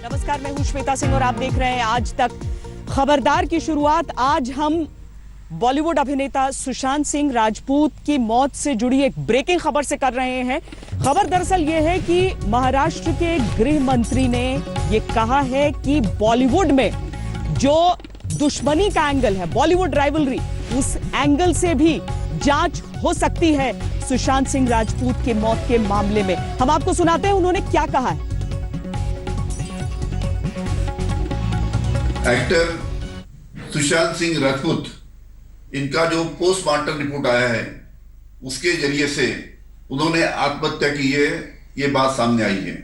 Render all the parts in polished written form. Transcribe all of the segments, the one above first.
नमस्कार, मैं हूं श्वेता सिंह और आप देख रहे हैं आज तक। खबरदार की शुरुआत आज हम बॉलीवुड अभिनेता सुशांत सिंह राजपूत की मौत से जुड़ी एक ब्रेकिंग खबर से कर रहे हैं। खबर दरअसल ये है कि महाराष्ट्र के गृह मंत्री ने ये कहा है कि बॉलीवुड में जो दुश्मनी का एंगल है, बॉलीवुड राइवलरी, उस एंगल से भी जांच हो सकती है सुशांत सिंह राजपूत की मौत के मामले में। हम आपको सुनाते हैं उन्होंने क्या कहा है। एक्टर सुशांत सिंह राजपूत, इनका जो पोस्टमार्टम रिपोर्ट आया है उसके जरिए से उन्होंने आत्महत्या की है, ये बात सामने आई है।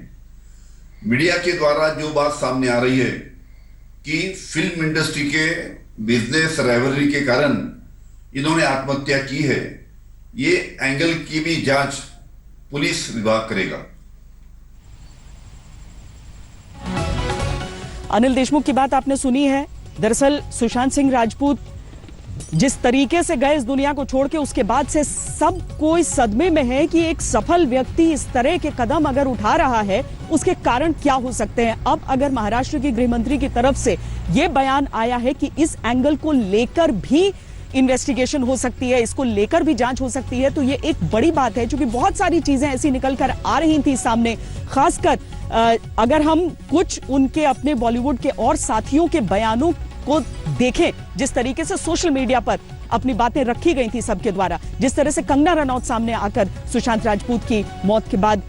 मीडिया के द्वारा जो बात सामने आ रही है कि फिल्म इंडस्ट्री के बिजनेस राइवलरी के कारण इन्होंने आत्महत्या की है, ये एंगल की भी जांच पुलिस विभाग करेगा। अनिल देशमुख की बात आपने सुनी है। दरअसल सुशांत सिंह राजपूत जिस तरीके से गए इस दुनिया को छोड़ के, उसके बाद से सब कोई सदमे में है कि एक सफल व्यक्ति इस तरह के कदम अगर उठा रहा है, उसके कारण क्या हो सकते हैं। अब अगर महाराष्ट्र की गृह मंत्री की तरफ से यह बयान आया है कि इस एंगल को लेकर भी इन्वेस्टिगेशन हो सकती है, इसको लेकर भी जांच हो सकती है, तो ये एक बड़ी बात है, क्योंकि बहुत सारी चीजें ऐसी निकल कर आ रही थी सामने। खासकर अगर हम कुछ उनके अपने बॉलीवुड के और साथियों के बयानों को देखें, जिस तरीके से सोशल मीडिया पर अपनी बातें रखी गई थी सबके द्वारा, जिस तरह से कंगना रनौत सामने आकर सुशांत राजपूत की मौत के बाद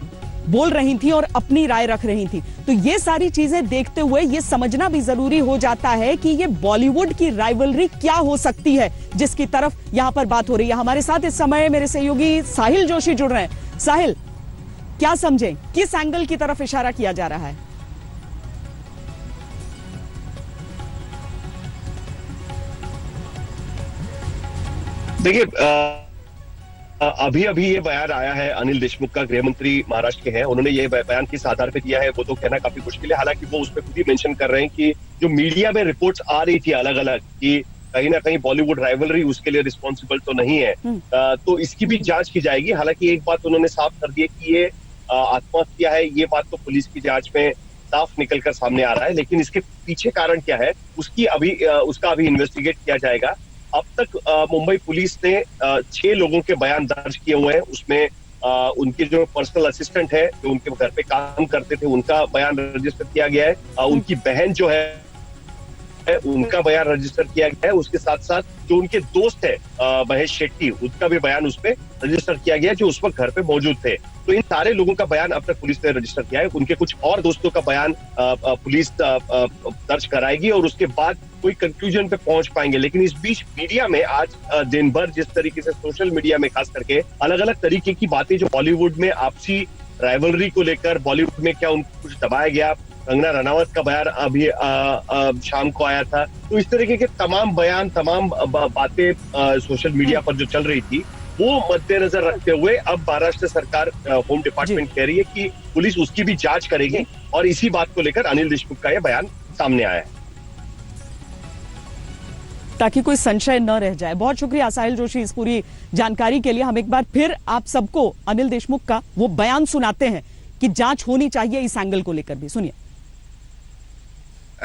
बोल रही थी और अपनी राय रख रही थी, तो ये सारी चीजें देखते हुए ये समझना भी जरूरी हो जाता है कि ये बॉलीवुड की राइवलरी क्या हो सकती है, जिसकी तरफ यहां पर बात हो रही है। हमारे साथ इस समय मेरे सहयोगी साहिल जोशी जुड़ रहे हैं। साहिल, क्या समझें, किस एंगल की तरफ इशारा किया जा रहा है? देखिए, अभी ये बयान आया है अनिल देशमुख का, गृह मंत्री महाराष्ट्र के हैं। उन्होंने ये बयान किस आधार पे दिया है वो तो कहना काफी मुश्किल है। हालांकि वो उसमें खुद ही मेंशन कर रहे हैं कि जो मीडिया में रिपोर्ट्स आ रही थी अलग अलग कि कहीं ना कहीं बॉलीवुड राइवलरी उसके लिए रिस्पॉन्सिबल तो नहीं है, तो इसकी भी जांच की जाएगी। हालांकि एक बात उन्होंने साफ कर दी है कि ये आत्महत्या है, ये बात तो पुलिस की जांच में साफ निकल कर सामने आ रहा है, लेकिन इसके पीछे कारण क्या है उसका अभी इन्वेस्टिगेट किया जाएगा। अब तक मुंबई पुलिस ने 6 लोगों के बयान दर्ज किए हुए हैं। उसमें उनके जो पर्सनल असिस्टेंट है, जो उनके घर पे काम करते थे, उनका बयान रजिस्टर किया गया है। उनकी बहन जो है उनका बयान रजिस्टर किया गया है। उसके साथ साथ जो उनके दोस्त है महेश शेट्टी, उनका भी बयान उसपे रजिस्टर किया गया है, जो उस वक्त घर पे मौजूद थे। तो इन सारे लोगों का बयान अब तक पुलिस ने रजिस्टर किया है। उनके कुछ और दोस्तों का बयान पुलिस दर्ज कराएगी और उसके बाद कोई कंक्लूजन पे पहुंच पाएंगे। लेकिन इस बीच मीडिया में आज दिन भर जिस तरीके से सोशल मीडिया में खास करके अलग अलग तरीके की बातें जो बॉलीवुड में आपसी राइवलरी को लेकर, बॉलीवुड में क्या उनको कुछ दबाया गया, कंगना रनावत का बयान अभी शाम को आया था, तो इस तरीके के तमाम बयान, तमाम बातें सोशल मीडिया पर जो चल रही थी, वो मद्देनजर रखते हुए अब महाराष्ट्र सरकार, होम डिपार्टमेंट कह रही है कि पुलिस उसकी भी जांच करेगी और इसी बात को लेकर अनिल देशमुख का यह बयान सामने आया है, ताकि कोई संशय न रह जाए। बहुत शुक्रिया साहिल जोशी इस पूरी जानकारी के लिए। हम एक बार फिर आप सबको अनिल देशमुख का वो बयान सुनाते हैं कि जांच होनी चाहिए इस एंगल को लेकर भी। सुनिए।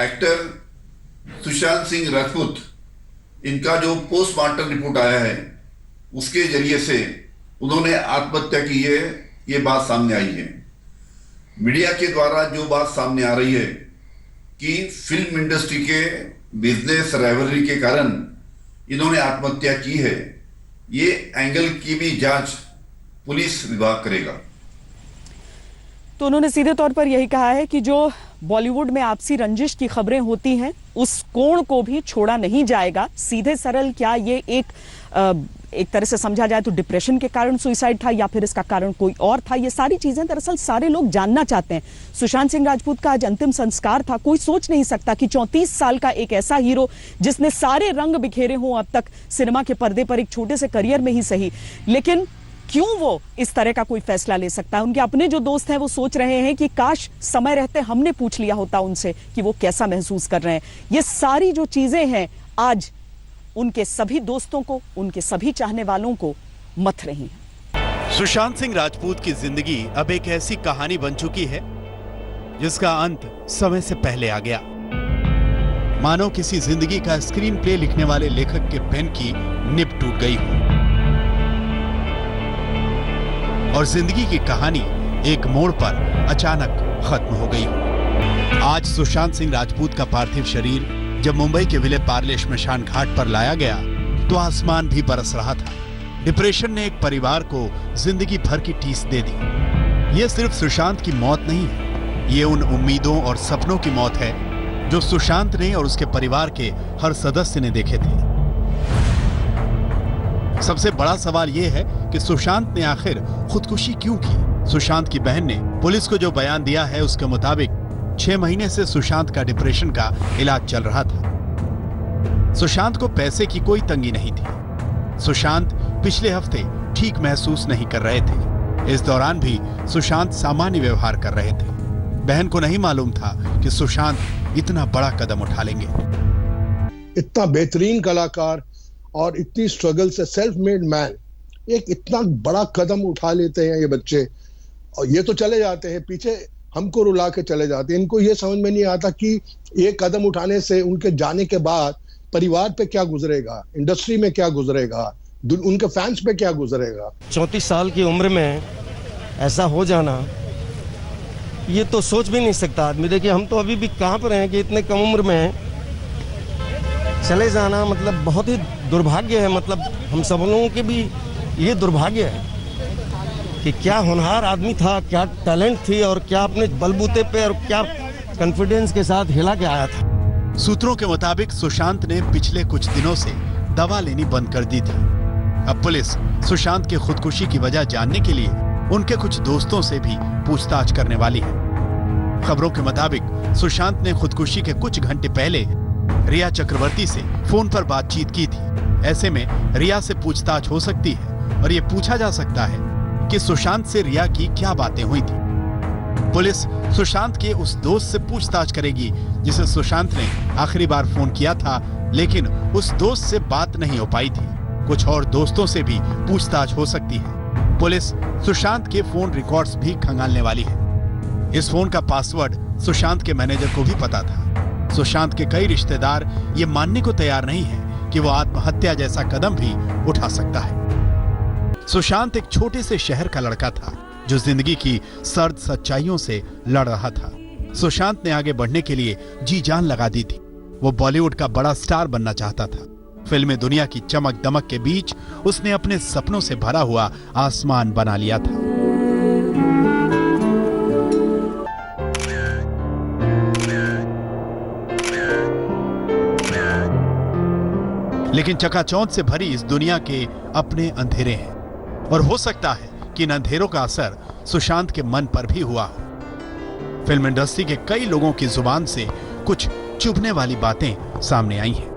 एक्टर सुशांत सिंह राजपूत, इनका जो पोस्टमार्टम रिपोर्ट आया है उसके जरिए से उन्होंने आत्महत्या की है, ये बात सामने आई है। मीडिया के द्वारा जो बात सामने आ रही है कि फिल्म इंडस्ट्री के बिजनेस राइवलरी के कारण इन्होंने आत्महत्या की है, ये एंगल की भी जांच पुलिस विभाग करेगा। तो उन्होंने सीधे तौर पर यही कहा है कि जो बॉलीवुड में आपसी रंजिश की खबरें होती हैं, उस कोण को भी छोड़ा नहीं जाएगा। सीधे सरल क्या ये एक तरह से समझा जाए तो डिप्रेशन के कारण सुसाइड था या फिर इसका कारण कोई और था, ये सारी चीजें दरअसल सारे लोग जानना चाहते हैं। सुशांत सिंह राजपूत का आज अंतिम संस्कार था। कोई सोच नहीं सकता कि 34 साल का एक ऐसा हीरो जिसने सारे रंग बिखेरे हों अब तक सिनेमा के पर्दे पर, एक छोटे से करियर में ही सही, लेकिन क्यों वो इस तरह का कोई फैसला ले सकता है। उनके अपने जो दोस्त हैं वो सोच रहे हैं कि काश समय रहते हमने पूछ लिया होता उनसे कि वो कैसा महसूस कर रहे हैं। ये सारी जो चीजें हैं आज उनके सभी दोस्तों को, उनके सभी चाहने वालों को मथ रही हैं। सुशांत सिंह राजपूत की जिंदगी अब एक ऐसी कहानी बन चुकी है जिसका अंत समय से पहले आ गया। मानो किसी जिंदगी का स्क्रीन प्ले लिखने वाले लेखक के पेन की निब टूट गई हो और जिंदगी की कहानी एक मोड़ पर अचानक खत्म हो गई हो। आज सुशांत सिंह राजपूत का पार्थिव शरीर जब मुंबई के विले पार्ले श्मशान घाट पर लाया गया तो आसमान भी बरस रहा था। डिप्रेशन ने एक परिवार को जिंदगी भर की टीस दे दी। यह सिर्फ सुशांत की मौत नहीं है, ये उन उम्मीदों और सपनों की मौत है जो सुशांत ने और उसके परिवार के हर सदस्य ने देखे थे। सबसे बड़ा सवाल यह है कि सुशांत ने आखिर खुदकुशी क्यों की। सुशांत की बहन ने पुलिस को जो बयान दिया है उसके मुताबिक 6 महीने से सुशांत का डिप्रेशन का इलाज चल रहा था। सुशांत को पैसे की कोई तंगी नहीं थी। सुशांत पिछले हफ्ते ठीक महसूस नहीं कर रहे थे। इस दौरान भी सुशांत सामान्य व्यवहार कर रहे थे। बहन को नहीं मालूम था कि सुशांत इतना बड़ा कदम उठा लेंगे। इतना बेहतरीन कलाकार और इतनी स्ट्रगल से सेल्फ मेड मैन एक इतना बड़ा कदम उठा लेते हैं ये बच्चे, और ये तो चले जाते हैं पीछे, हमको रुला के चले जाते हैं। इनको ये समझ में नहीं आता कि ये कदम उठाने से उनके जाने के बाद परिवार पे क्या गुजरेगा, इंडस्ट्री में क्या गुजरेगा, उनके फैंस पे क्या गुजरेगा। 34 साल की उम्र में ऐसा हो जाना, ये तो सोच भी नहीं सकता आदमी। देखिए हम तो अभी भी कहाँ पर हैं कि इतने कम उम्र में चले जाना मतलब बहुत ही दुर्भाग्य है। मतलब हम सब लोगों के भी ये दुर्भाग्य है कि क्या होनहार आदमी था, क्या टैलेंट थी और क्या अपने बलबूते पे और क्या कॉन्फिडेंस के साथ हिला के आया था। सूत्रों के मुताबिक सुशांत ने पिछले कुछ दिनों से दवा लेनी बंद कर दी थी। अब पुलिस सुशांत की खुदकुशी की वजह जानने के लिए उनके कुछ दोस्तों से भी पूछताछ करने वाली है। खबरों के मुताबिक सुशांत ने खुदकुशी के कुछ घंटे पहले रिया चक्रवर्ती से फोन पर बातचीत की थी। ऐसे में रिया से पूछताछ हो सकती है और ये पूछा जा सकता है कि सुशांत से रिया की क्या बातें हुई थी। पुलिस सुशांत के उस दोस्त से पूछताछ करेगी जिसे सुशांत ने आखिरी बार फोन किया था, लेकिन उस दोस्त से बात नहीं हो पाई थी। कुछ और दोस्तों से भी पूछताछ हो सकती है। पुलिस सुशांत के फोन रिकॉर्ड्स भी खंगालने वाली है। इस फोन का पासवर्ड सुशांत के मैनेजर को भी पता था। सुशांत के कई रिश्तेदार ये मानने को तैयार नहीं है कि वो आत्महत्या जैसा कदम भी उठा सकता है। सुशांत एक छोटे से शहर का लड़का था जो जिंदगी की सर्द सच्चाइयों से लड़ रहा था। सुशांत ने आगे बढ़ने के लिए जी जान लगा दी थी। वो बॉलीवुड का बड़ा स्टार बनना चाहता था। फिल्मी दुनिया की चमक दमक के बीच उसने अपने सपनों से भरा हुआ आसमान बना लिया था। लेकिन चकाचौंध से भरी इस दुनिया के अपने अंधेरे हैं और हो सकता है कि इन अंधेरों का असर सुशांत के मन पर भी हुआ हो। फिल्म इंडस्ट्री के कई लोगों की जुबान से कुछ चुभने वाली बातें सामने आई हैं।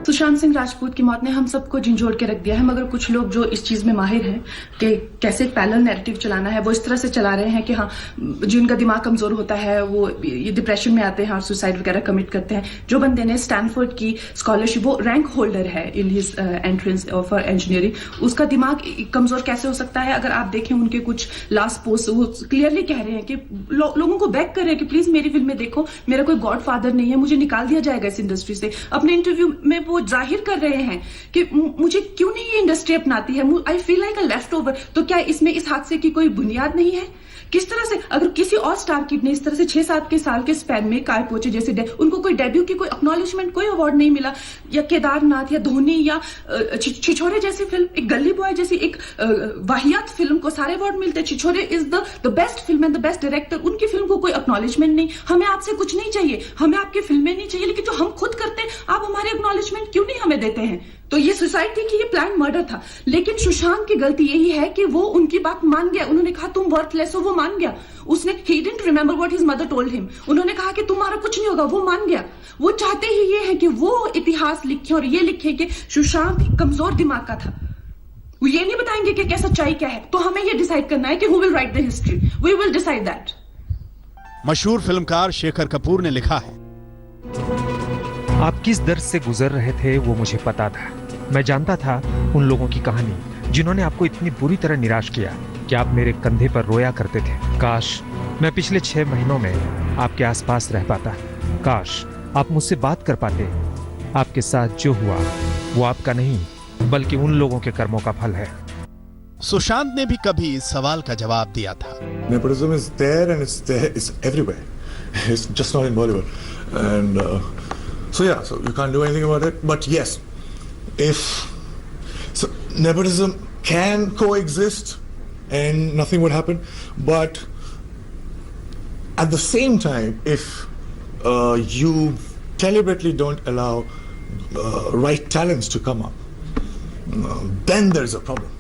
सुशांत सिंह राजपूत की मौत ने हम सबको झंझोड़ के रख दिया है, मगर कुछ लोग जो इस चीज में माहिर हैं कि कैसे पैरेलल नैरेटिव चलाना है, वो इस तरह से चला रहे हैं कि हाँ, जिनका दिमाग कमजोर होता है वो ये डिप्रेशन में आते हैं और सुसाइड वगैरह कमिट करते हैं। जो बंदे ने स्टैनफोर्ड की स्कॉलरशिप, वो रैंक होल्डर है in his entrance for engineering, उसका दिमाग कमजोर कैसे हो सकता है? अगर आप देखें उनके कुछ लास्ट पोस्ट, वो क्लियरली कह रहे हैं कि लोगों को बैक कर रहे हैं कि प्लीज मेरी फिल्म में देखो, मेरा कोई गॉड फादर नहीं है, मुझे निकाल दिया जाएगा इस इंडस्ट्री से। अपने इंटरव्यू में वो जाहिर कर रहे हैं कि मुझे क्यों नहीं ये इंडस्ट्री अपनाती है, I feel like a left over. तो क्या इसमें इस हादसे की कोई बुनियाद नहीं है? किस तरह से अगर किसी और स्टार किड ने इस तरह से 6-7 के साल के स्पैन में काय पहुंचे, जैसे उनको कोई डेब्यू की कोई एक्नॉलेजमेंट, कोई अवार्ड नहीं मिला, या केदारनाथ या धोनी या छिछोरे जैसी फिल्म, एक गली बॉय जैसी एक वाहियात फिल्म को सारे अवार्ड मिलते। Chhichhore is the best film and the best director, उनकी फिल्म को कोई एक्नॉलेजमेंट नहीं। हमें आपसे कुछ नहीं चाहिए, हमें आपकी फिल्में नहीं चाहिए, लेकिन जो हम खुद करते हैं आप हमारे एक्नॉलेजमेंट क्यों नहीं हमें देते हैं? तो ये सुसाइड थी कि ये प्लान मर्डर था? लेकिन सुशांत की गलती यही है कि वो उनकी बात मान गया। उन्होंने कहा तुम वर्थलेस हो, वो मान गया। उसने he didn't remember what his mother told him. उन्होंने कहा कि तुम्हारा कुछ नहीं होगा, वो मान गया। वो चाहते ही ये है कि वो इतिहास लिखे और ये लिखे कि सुशांत कमजोर दिमाग का था। वो ये नहीं बताएंगे कि क्या सच्चाई क्या है। तो हमें ये डिसाइड करना है कि who will write the history, we will decide that. मशहूर फिल्मकार शेखर कपूर ने लिखा है, आप किस दर्द से गुजर रहे थे वो मुझे पता था। मैं जानता था उन लोगों की कहानी जिन्होंने आपको इतनी बुरी तरह निराश किया कि आप मेरे कंधे पर रोया करते थे। काश मैं पिछले 6 महीनों में आपके आसपास रह पाता। काश आप मुझसे बात कर पाते। आपके साथ जो हुआ वो आपका नहीं बल्कि उन लोगों के कर्मों का फल है। सुशांत ने भी कभी इस सवाल का जवाब दिया था। Nepotism is there and it's everywhere. It's just not in Bollywood. And so you can't do anything about it. But yes, so nepotism can coexist and nothing would happen. But at the same time, if you deliberately don't allow right talents to come up, then there's a problem.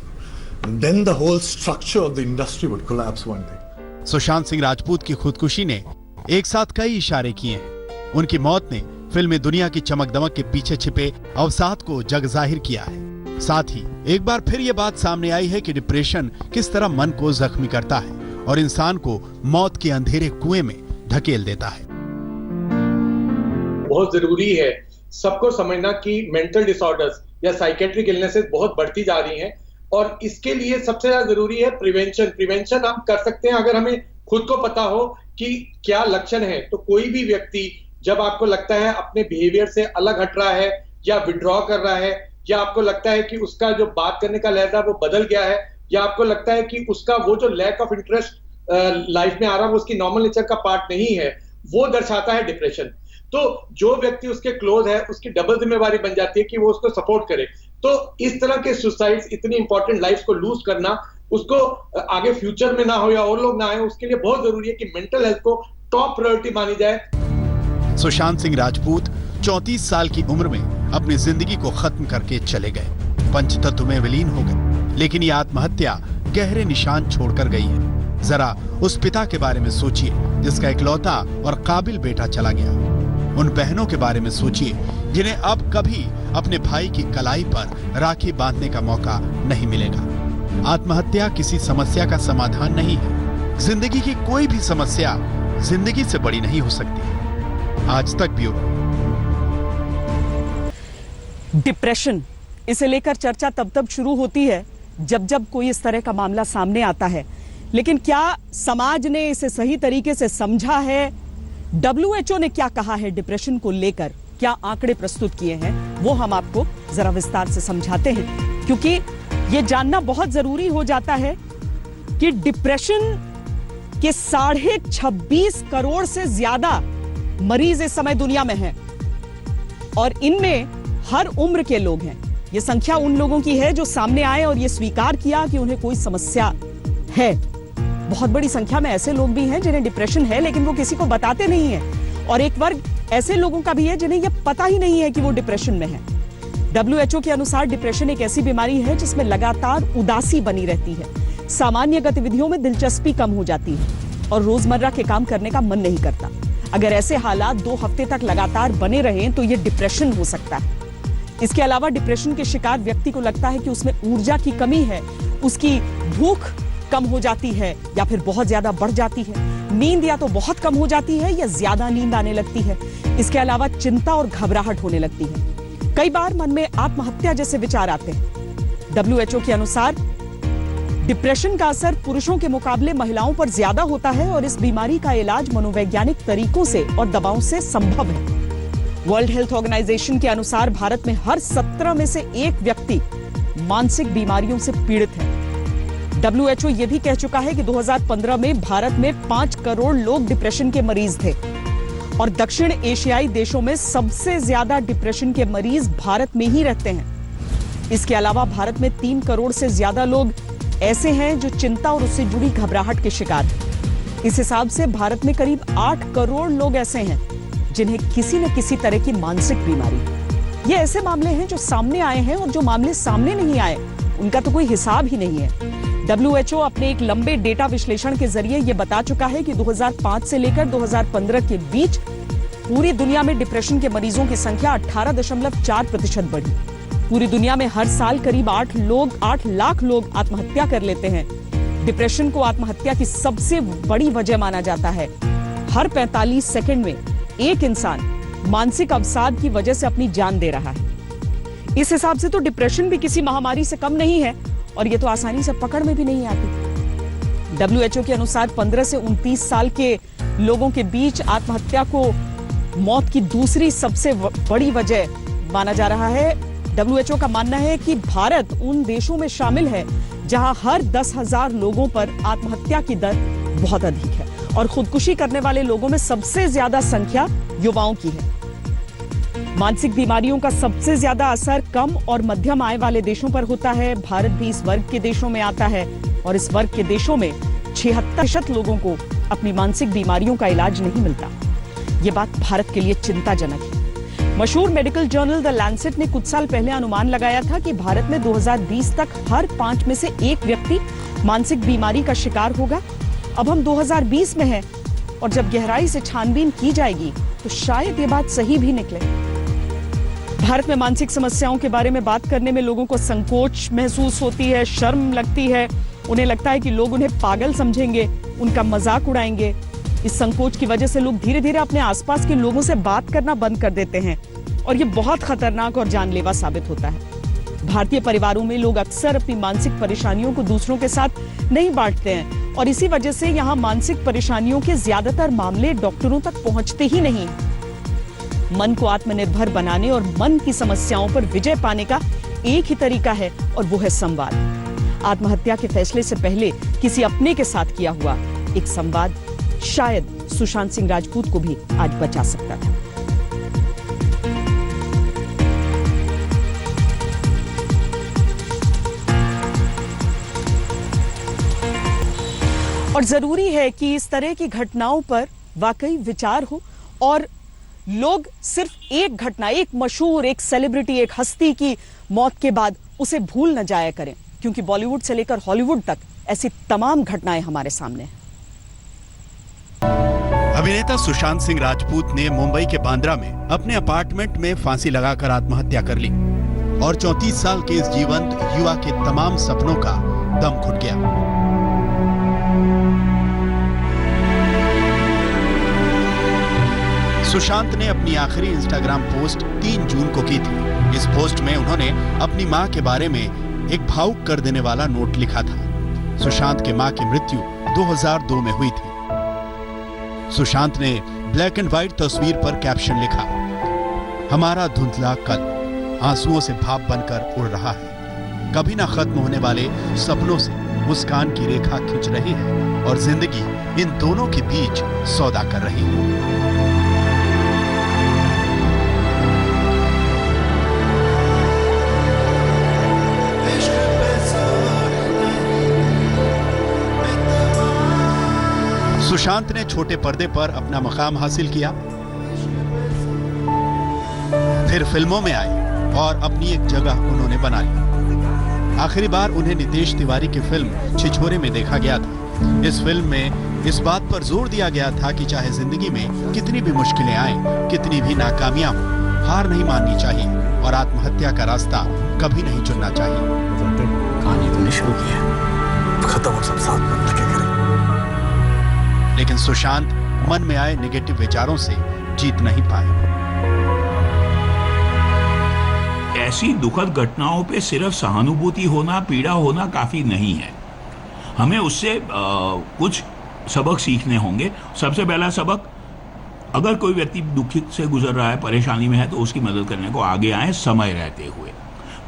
Then the whole structure of the industry would collapse one day. Sushant Singh Rajput की खुदकुशी ने एक साथ कई इशारे किए हैं। उनकी मौत ने फिल्मी दुनिया की चमक दमक के पीछे छिपे अवसाद को जग जाहिर किया है। साथ ही एक बार फिर ये बात सामने आई है कि डिप्रेशन किस तरह मन को जख्मी करता है और इंसान को मौत के अंधेरे कुएं में धकेल देता है। बहुत जरूरी है सबको समझना कि मेंटल डिसऑर्डर्स या साइकेट्रिक इलनेसेस बहुत बढ़ती जा रही हैं और इसके लिए सबसे ज्यादा जरूरी है प्रिवेंशन हम कर सकते हैं अगर हमें खुद को पता हो कि क्या लक्षण है। तो कोई भी व्यक्ति जब आपको लगता है अपने बिहेवियर से अलग हट रहा है या विड्रॉ कर रहा है या आपको लगता है कि उसका जो बात करने का लहजा वो बदल गया है या आपको लगता है कि उसका वो जो लैक ऑफ इंटरेस्ट लाइफ में आ रहा है वो उसकी नॉर्मल नेचर का पार्ट नहीं है, वो दर्शाता है डिप्रेशन। तो जो व्यक्ति उसके क्लोज है उसकी डबल जिम्मेवारी बन जाती है कि वो उसको सपोर्ट करे। तो इस तरह के सुसाइड्स इतनी इंपॉर्टेंट लाइफ को लूज करना, उसको आगे फ्यूचर में ना हो या और लोग ना आए, उसके लिए बहुत जरूरी है कि मेंटल हेल्थ को टॉप प्रायोरिटी मानी जाए। सुशांत सिंह राजपूत 34 साल की उम्र में अपनी जिंदगी को खत्म करके चले गए, पंचतत्व में विलीन हो गए। लेकिन ये आत्महत्या गहरे निशान छोड़कर गई है। जरा उस पिता के बारे में सोचिए जिसका इकलौता और काबिल बेटा चला गया। उन बहनों के बारे में सोचिए जिन्हें अब कभी अपने भाई की कलाई पर राखी बांधने का मौका नहीं मिलेगा। आत्महत्या किसी समस्या का समाधान नहीं है। जिंदगी की कोई भी समस्या जिंदगी से बड़ी नहीं हो सकती। आज तक ब्यूरो। डिप्रेशन, इसे लेकर चर्चा तब शुरू होती है जब कोई इस तरह का मामला सामने आता है। लेकिन क्या समाज ने इसे सही तरीके से समझा है? WHO ने क्या कहा है डिप्रेशन को लेकर, क्या आंकड़े प्रस्तुत किए हैं, वो हम आपको जरा विस्तार से समझाते हैं, क्योंकि ये जानना बहुत जरूरी हो जाता है कि डिप्रेशन के 26.5 करोड़ से ज्यादा मरीज इस समय दुनिया में हैं और इनमें हर उम्र के लोग हैं। ये संख्या उन लोगों की है जो सामने आए और ये स्वीकार किया कि उन्हें कोई समस्या है। बहुत बड़ी संख्या में ऐसे लोग भी हैं जिन्हें डिप्रेशन है लेकिन वो किसी को बताते नहीं हैं, और एक वर्ग ऐसे लोगों का भी है जिन्हें यह पता ही नहीं है कि वो डिप्रेशन में है। WHO के अनुसार डिप्रेशन एक ऐसी बीमारी है जिसमें लगातार उदासी बनी रहती है, सामान्य गतिविधियों में दिलचस्पी कम हो जाती है और रोजमर्रा के काम करने का मन नहीं करता। अगर ऐसे हालात 2 हफ्ते तक लगातार बने रहें तो यह डिप्रेशन हो सकता है। इसके अलावा डिप्रेशन के शिकार व्यक्ति को लगता है कि उसमें ऊर्जा की कमी है, उसकी भूख कम हो जाती है या फिर बहुत ज्यादा बढ़ जाती है, नींद या तो बहुत कम हो जाती है या ज्यादा नींद आने लगती है। इसके अलावा चिंता और घबराहट होने लगती है। कई बार मन में आत्महत्या जैसे विचार आते हैं। WHO के अनुसार डिप्रेशन का असर पुरुषों के मुकाबले महिलाओं पर ज्यादा होता है और इस बीमारी का इलाज मनोवैज्ञानिक तरीकों से और दवाओं से संभव है। वर्ल्ड हेल्थ ऑर्गेनाइजेशन के अनुसार भारत में हर 17 में से 1 व्यक्ति मानसिक बीमारियों से पीड़ित है। WHO ये भी कह चुका है कि 2015 में भारत में 5 करोड़ लोग डिप्रेशन के मरीज थे और दक्षिण एशियाई देशों में सबसे ज्यादा डिप्रेशन के मरीज भारत में ही रहते हैं। इसके अलावा भारत में 3 करोड़ से ज्यादा लोग ऐसे हैं जो चिंता और उससे जुड़ी घबराहट के शिकार हैं। इस हिसाब से भारत में करीब 8 करोड़ लोग ऐसे हैं जिन्हें किसी न किसी तरह की मानसिक बीमारी है। ये ऐसे मामले हैं जो सामने आए हैं और जो मामले सामने नहीं आए उनका तो कोई हिसाब ही नहीं है। WHO अपने एक लंबे डेटा विश्लेषण के जरिए यह बता चुका है कि 2005 से लेकर 2015 के बीच पूरी दुनिया में डिप्रेशन के मरीजों की संख्या 18.4% बढ़ी। पूरी दुनिया में हर साल करीब 8 लाख लोग आत्महत्या कर लेते हैं। डिप्रेशन को आत्महत्या की सबसे बड़ी वजह माना जाता है। हर 45 सेकंड में एक इंसान मानसिक अवसाद की वजह से अपनी जान दे रहा है। इस हिसाब से तो डिप्रेशन भी किसी महामारी से कम नहीं है और ये तो आसानी से पकड़ में भी नहीं आती। WHO के अनुसार 15 से 29 साल के लोगों के बीच आत्महत्या को मौत की दूसरी सबसे बड़ी वजह माना जा रहा है। WHO का मानना है कि भारत उन देशों में शामिल है जहां हर 10,000 लोगों पर आत्महत्या की दर बहुत अधिक है और खुदकुशी करने वाले लोगों में सबसे ज्यादा संख्या युवाओं की है। मानसिक बीमारियों का सबसे ज्यादा असर कम और मध्यम आय वाले देशों पर होता है। भारत भी इस वर्ग के देशों में आता है और इस वर्ग के देशों में 76% लोगों को अपनी मानसिक बीमारियों का इलाज नहीं मिलता। ये बात भारत के लिए चिंताजनक है। मशहूर मेडिकल जर्नल द लैंसेट ने कुछ साल पहले अनुमान लगाया था कि भारत में 2020 तक हर 5 में से 1 व्यक्ति मानसिक बीमारी का शिकार होगा। अब हम 2020 में हैं और जब गहराई से छानबीन की जाएगी तो शायद ये बात सही भी निकले। भारत में मानसिक समस्याओं के बारे में बात करने में लोगों को संकोच महसूस होती है, शर्म लगती है। उन्हें लगता है कि लोग उन्हें पागल समझेंगे, उनका मजाक उड़ाएंगे। इस संकोच की वजह से लोग धीरे धीरे अपने आसपास के लोगों से बात करना बंद कर देते हैं और ये बहुत खतरनाक और जानलेवा साबित होता है। भारतीय परिवारों में लोग अक्सर अपनी मानसिक परेशानियों को दूसरों के साथ नहीं बांटते हैं और इसी वजह से यहाँ मानसिक परेशानियों के ज्यादातर मामले डॉक्टरों तक पहुंचते ही नहीं। मन को आत्मनिर्भर बनाने और मन की समस्याओं पर विजय पाने का एक ही तरीका है और वो है संवाद। आत्महत्या के फैसले से पहले किसी अपने के साथ किया हुआ एक संवाद शायद सुशांत सिंह राजपूत को भी आज बचा सकता था। और जरूरी है कि इस तरह की घटनाओं पर वाकई विचार हो और लोग सिर्फ एक घटना, एक मशहूर, एक सेलिब्रिटी, एक हस्ती की मौत के बाद उसे भूल न जाया करें, क्योंकि बॉलीवुड से लेकर हॉलीवुड तक ऐसी तमाम घटनाएं हमारे सामने हैं। अभिनेता सुशांत सिंह राजपूत ने मुंबई के बांद्रा में अपने अपार्टमेंट में फांसी लगाकर आत्महत्या कर ली और 34 साल के इस जीवंत युवा के तमाम सपनों का दम घुट गया। सुशांत ने अपनी आखिरी इंस्टाग्राम पोस्ट 3 जून को की थी। इस पोस्ट में उन्होंने अपनी मां के बारे में एक भावुक कर देने वाला नोट लिखा था। सुशांत के मां की मृत्यु 2002 में हुई थी। सुशांत ने ब्लैक एंड व्हाइट तस्वीर पर कैप्शन लिखा, हमारा धुंधला कल आंसुओं से भाप बनकर उड़ रहा है, कभी ना खत्म होने वाले सपनों से मुस्कान की रेखा खींच रही है और जिंदगी इन दोनों के बीच सौदा कर रही है। सुशांत ने छोटे पर्दे पर अपना मकाम हासिल किया, फिर फिल्मों में आए और अपनी एक जगह उन्होंने बना ली। आखिरी बार उन्हें नितेश तिवारी की फिल्म छिछोरे में देखा गया था। इस फिल्म में इस बात पर जोर दिया गया था कि चाहे जिंदगी में कितनी भी मुश्किलें आएं, कितनी भी नाकामियां हों, हार नहीं माननी चाहिए और आत्महत्या का रास्ता कभी नहीं चुनना चाहिए। कहानी तुमने शुरू की है, खत्म हो सब साथ में लगे करें। लेकिन सुशांत मन में आए नेगेटिव विचारों से जीत नहीं पाए। ऐसी दुखद घटनाओं पे सिर्फ सहानुभूति होना, पीड़ा होना काफी नहीं है। हमें उससे कुछ सबक सीखने होंगे। सबसे पहला सबक, अगर कोई व्यक्ति दुखी से गुजर रहा है, परेशानी में है, तो उसकी मदद करने को आगे आए समय रहते हुए।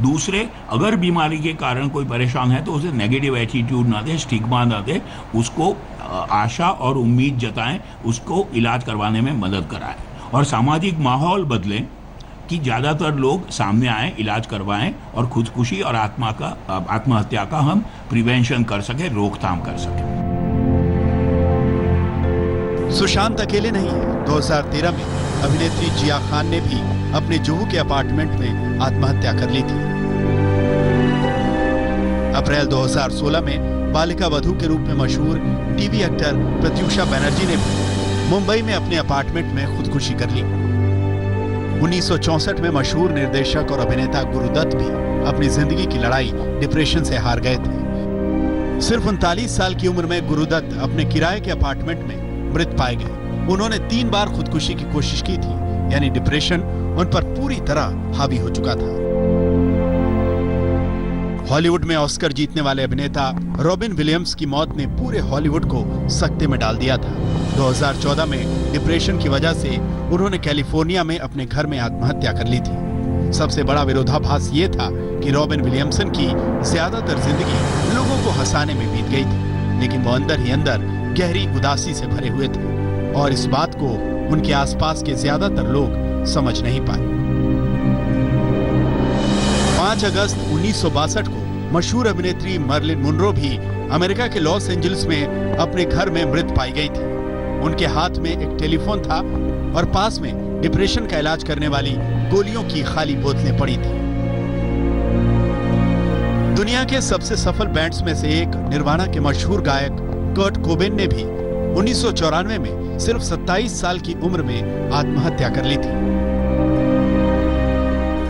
दूसरे, अगर बीमारी के कारण कोई परेशान है तो उसे नेगेटिव एटीट्यूड ना दे, स्टिग्मा ना दे, उसको आशा और उम्मीद जताएं, उसको इलाज करवाने में मदद कराएं और सामाजिक माहौल बदलें कि ज़्यादातर लोग सामने आएं, इलाज करवाएं और खुदकुशी और आत्महत्या का हम प्रिवेंशन कर सके, रोकथाम कर सके। सुशांत अकेले नहीं है। 2013 में अभिनेत्री जिया खान ने भी अपने जुहू के अपार्टमेंट में आत्महत्या कर ली थी। अप्रैल 2016 में बालिका वधू के रूप में मशहूर टीवी एक्टर प्रत्युषा बनर्जी ने भी मुंबई में अपने अपार्टमेंट में खुदकुशी कर ली। 1964 में मशहूर निर्देशक और अभिनेता गुरुदत्त भी अपनी जिंदगी की लड़ाई डिप्रेशन से हार गए थे। सिर्फ 39 साल की उम्र में गुरुदत्त अपने किराए के अपार्टमेंट में मृत पाए गए। उन्होंने 3 बार खुदकुशी की कोशिश की थी, यानी डिप्रेशन उन पर पूरी तरह हावी हो चुका था। हॉलीवुड में ऑस्कर जीतने वाले अभिनेता रॉबिन विलियम्स की मौत ने पूरे हॉलीवुड को सकते में डाल दिया था। 2014 में डिप्रेशन की वजह से उन्होंने कैलिफोर्निया में अपने घर में आत्महत्या कर ली थी। सबसे बड़ा विरोधाभास ये था कि रॉबिन विलियम्सन की ज्यादातर जिंदगी लोगों को हंसाने में बीत गई थी, लेकिन वो अंदर ही अंदर गहरी उदासी से भरे हुए थे और इस बात को उनके आसपास के ज्यादातर लोग समझ नहीं पाए। 5 अगस्त 1962 को मशहूर अभिनेत्री मर्लिन मुनरो भी अमेरिका के लॉस एंजल्स में अपने घर में मृत पाई गई थी। उनके हाथ में एक टेलीफोन था और पास में डिप्रेशन का इलाज करने वाली गोलियों की खाली बोतलें पड़ी थी। दुनिया के सबसे सफल बैंड्स में से एक निर्वाणा के मशहूर गायक कर्ट कोबेन ने भी 1994 में सिर्फ 27 साल की उम्र में आत्महत्या कर ली थी।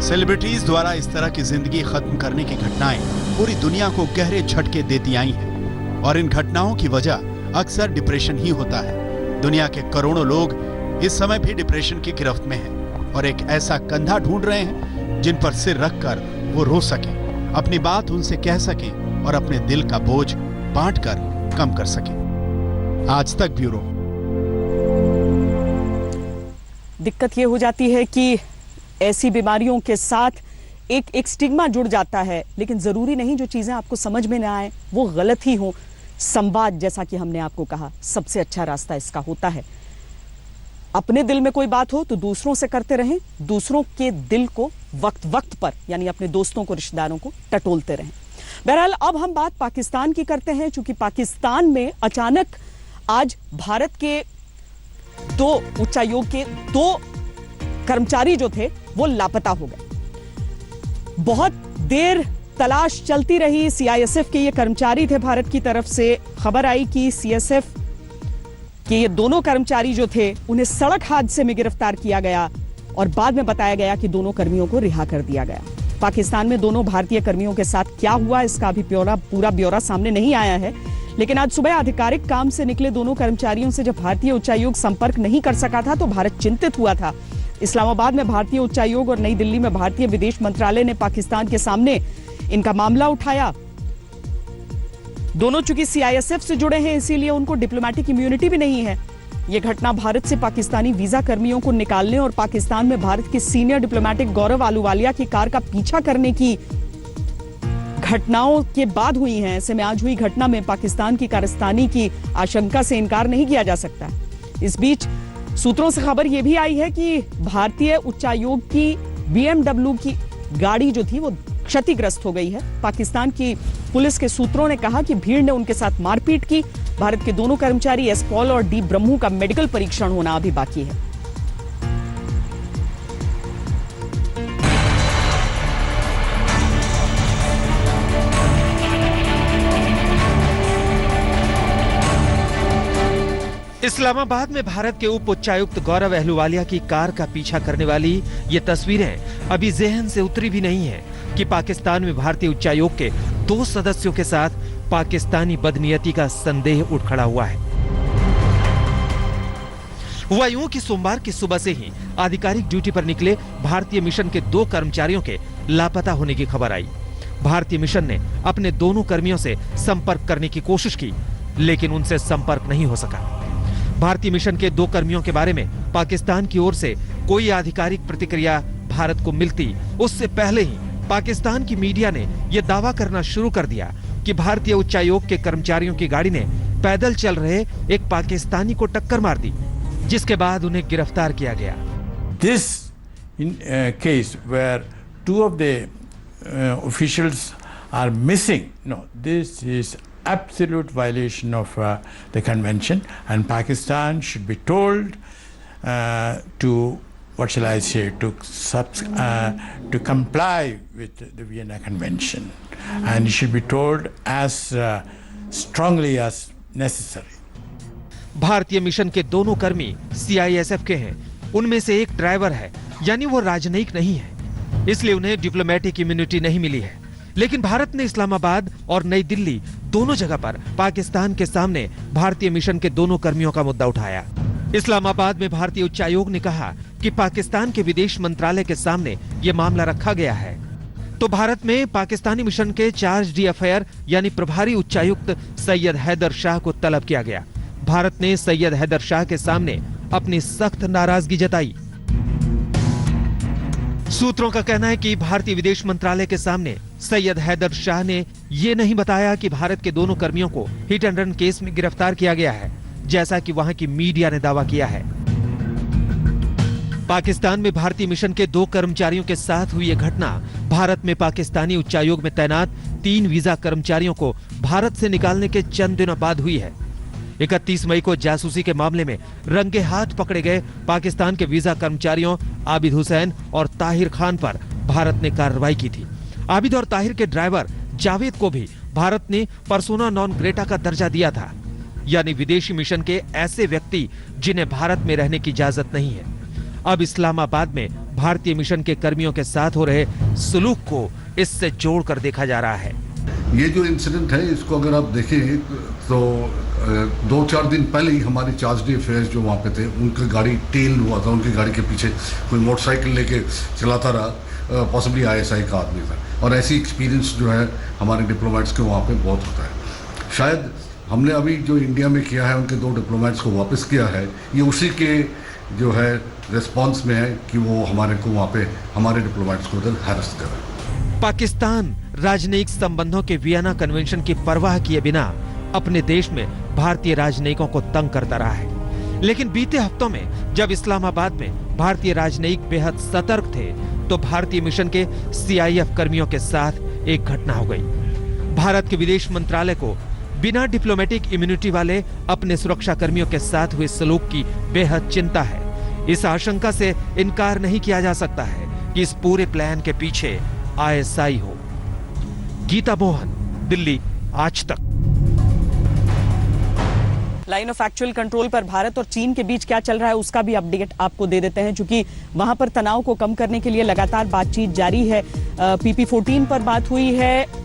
सेलिब्रिटीज द्वारा इस तरह की जिंदगी खत्म करने की घटनाएं पूरी दुनिया को गहरे झटके देती आई हैं और इन घटनाओं की वजह अक्सर डिप्रेशन ही होता है। दुनिया के करोड़ों लोग इस समय भी डिप्रेशन की गिरफ्त में हैं और एक ऐसा कंधा ढूंढ रहे हैं जिन पर सिर रखकर वो रो सकें, अपनी बात उनसे कह सकें और अपने दिल का बोझ बांटकर कम कर सकें। आज तक ब्यूरो। दिक्कत ये हो जाती है कि ऐसी बीमारियों के साथ एक स्टिग्मा जुड़ जाता है, लेकिन जरूरी नहीं जो चीजें आपको समझ में ना आए वो गलत ही हो। संवाद, जैसा कि हमने आपको कहा, सबसे अच्छा रास्ता इसका होता है। अपने दिल में कोई बात हो तो दूसरों से करते रहें, दूसरों के दिल को वक्त वक्त पर, यानी अपने दोस्तों को, रिश्तेदारों को टटोलते रहें। बहरहाल अब हम बात पाकिस्तान की करते हैं, चूंकि पाकिस्तान में अचानक आज भारत के 2 उच्चायोग के 2 कर्मचारी जो थे वो लापता हो गए। बहुत देर तलाश चलती रही। सीआईएसएफ के ये कर्मचारी थे, भारत की तरफ से खबर आई कि सीएसएफ के ये दोनों कर्मचारी जो थे उन्हें सड़क हादसे में गिरफ्तार किया गया और बाद में बताया गया कि दोनों कर्मियों को रिहा कर दिया गया। पाकिस्तान में दोनों भारतीय कर्मियों के साथ क्या हुआ इसका अभी पूरा ब्यौरा सामने नहीं आया है, लेकिन आज सुबह आधिकारिक काम से निकले दोनों कर्मचारियों से जब भारतीय उच्चायोग संपर्क नहीं कर सका था तो भारत चिंतित हुआ था। इस्लामाबाद में भारतीय उच्चायोग और नई दिल्ली में भारतीय विदेश मंत्रालय ने पाकिस्तान के सामने इनका मामला उठाया। दोनों चूंकि सीआईएसएफ से जुड़े हैं इसीलिए उनको डिप्लोमेटिक इम्यूनिटी भी नहीं है। यह घटना भारत से पाकिस्तानी वीजा कर्मियों को निकालने और पाकिस्तान में भारत के सीनियर डिप्लोमेटिक गौरव आहलूवालिया की कार का पीछा करने की घटनाओं के बाद हुई है। ऐसे में आज हुई घटना में पाकिस्तान की कारस्तानी की आशंका से इनकार नहीं किया जा सकता। इस बीच सूत्रों से खबर यह भी आई है कि भारतीय उच्चायोग की BMW की गाड़ी जो थी वो क्षतिग्रस्त हो गई है। पाकिस्तान की पुलिस के सूत्रों ने कहा कि भीड़ ने उनके साथ मारपीट की। भारत के दोनों कर्मचारी एस पॉल और डी ब्रह्मू का मेडिकल परीक्षण होना अभी बाकी है। इस्लामाबाद में भारत के उप उच्चायुक्त गौरव आहलूवालिया की कार का पीछा करने वाली ये तस्वीरें अभी ज़हन से उतरी भी नहीं है कि पाकिस्तान में भारतीय उच्चायोग के 2 सदस्यों के साथ पाकिस्तानी बदनीयती का संदेह उठ खड़ा हुआ है। हुआ यूं कि सोमवार की सुबह से ही आधिकारिक ड्यूटी पर निकले भारतीय मिशन के 2 कर्मचारियों के लापता होने की खबर आई। भारतीय मिशन ने अपने दोनों कर्मियों से संपर्क करने की कोशिश की, लेकिन उनसे संपर्क नहीं हो सका। भारतीय मिशन के 2 कर्मियों के बारे में पाकिस्तान की ओर से कोई आधिकारिक प्रतिक्रिया भारत को मिलती उससे पहले ही पाकिस्तान की मीडिया ने यह दावा करना शुरू कर दिया कि भारतीय उच्चायोग के कर्मचारियों की गाड़ी ने पैदल चल रहे एक पाकिस्तानी को टक्कर मार दी, जिसके बाद उन्हें गिरफ्तार किया गया। This case where 2 of the officials are missing, no, this is absolute violation of the convention, and Pakistan should be told to, what shall I say, to comply with the Vienna Convention, and it should be told as strongly as necessary. भारतीय mission के दोनों कर्मी CISF के हैं। उनमें से एक driver है, यानी वो राजनयिक नहीं है, इसलिए उन्हें डिप्लोमेटिक इम्यूनिटी नहीं मिली है। लेकिन भारत ने इस्लामाबाद और नई दिल्ली दोनों जगह पर पाकिस्तान के सामने भारतीय मिशन के दोनों कर्मियों का मुद्दा उठाया। इस्लामाबाद में भारतीय उच्चायोग ने कहा कि पाकिस्तान के विदेश मंत्रालय के सामने यह मामला रखा गया है। तो भारत में पाकिस्तानी मिशन के चार्ज d'affaires यानी प्रभारी उच्चायुक्त सैयद हैदर शाह को तलब किया गया। भारत ने सैयद हैदर शाह के सामने अपनी सख्त नाराजगी जताई। सूत्रों का कहना है कि भारतीय विदेश मंत्रालय के सामने सैयद हैदर शाह ने यह नहीं बताया कि भारत के दोनों कर्मियों को हिट एंड रन केस में गिरफ्तार किया गया है, जैसा कि वहां की मीडिया ने दावा किया है। पाकिस्तान में भारतीय मिशन के 2 कर्मचारियों के साथ हुई यह घटना भारत में पाकिस्तानी उच्चायोग में तैनात 3 वीजा कर्मचारियों को भारत से निकालने के चंद दिनों बाद हुई है। 31 मई को जासूसी के मामले में रंगे हाथ पकड़े गए पाकिस्तान के वीजा कर्मचारियों आबिद हुसैन और ताहिर खान पर भारत ने कार्रवाई की थी। आबिद और ताहिर के ड्राइवर जावेद को भी भारत ने पर्सोना नॉन ग्रेटा का दर्जा दिया था, यानी विदेशी मिशन के ऐसे व्यक्ति जिन्हें भारत में रहने की इजाजत नहीं है। अब इस्लामाबाद में भारतीय मिशन के कर्मियों के साथ हो रहे सलूक को इससे जोड़कर देखा जा रहा है। ये जो इंसिडेंट है इसको अगर आप देखें तो 2-4 दिन पहले ही हमारी चार्ज d'affaires जो वहाँ पे थे उनकी गाड़ी टेल हुआ था, उनकी गाड़ी के पीछे कोई मोटरसाइकिल लेके चलाता रहा, पॉसिबली ISI का आदमी था। और ऐसी एक्सपीरियंस जो है हमारे डिप्लोमेट्स के वहाँ पे बहुत होता है। शायद हमने अभी जो इंडिया में किया है उनके 2 डिप्लोमेट्स को वापस किया है, ये उसी के जो है रिस्पॉन्स में है कि वो हमारे को वहाँ पे हमारे डिप्लोमेट्स को उधर हैरेस कर रहे हैं। पाकिस्तान राजनयिक संबंधों के वियना कन्वेंशन की परवाह किए बिना अपने देश में भारतीय राजनयिकों को तंग करता रहा है। लेकिन बीते हफ्तों में जब इस्लामाबाद में भारतीय राजनयिक बेहद सतर्क थे तो भारतीय मिशन के CIF कर्मियों के साथ एक घटना हो गई। भारत के विदेश मंत्रालय को बिना डिप्लोमेटिक इम्यूनिटी वाले अपने सुरक्षा कर्मियों के साथ हुए सलूक की बेहद चिंता है। इस आशंका से इनकार नहीं किया जा सकता है कि इस पूरे प्लान के पीछे ISI हो। गीता मोहन, दिल्ली, आज तक। लाइन ऑफ एक्चुअल कंट्रोल पर भारत और चीन के बीच क्या चल रहा है उसका भी अपडेट आपको दे देते हैं, क्योंकि वहां पर तनाव को कम करने के लिए लगातार बातचीत जारी है। PP14 पर बात हुई है।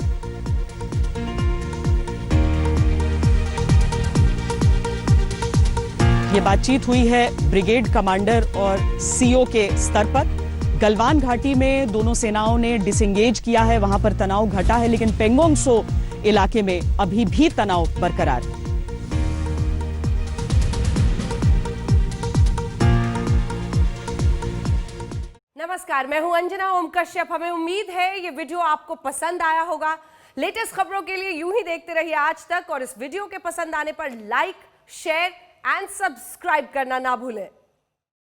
ये बातचीत हुई है ब्रिगेड कमांडर और CO के स्तर पर। गलवान घाटी में दोनों सेनाओं ने डिसएंगेज किया है, वहां पर तनाव घटा है, लेकिन पेंगोंग सो इलाके में अभी भी तनाव बरकरार है। नमस्कार, मैं हूं अंजना ओम कश्यप। हमें उम्मीद है ये वीडियो आपको पसंद आया होगा। लेटेस्ट खबरों के लिए यूं ही देखते रहिए आज तक, और इस वीडियो के पसंद आने पर लाइक, शेयर एंड सब्सक्राइब करना ना भूलें।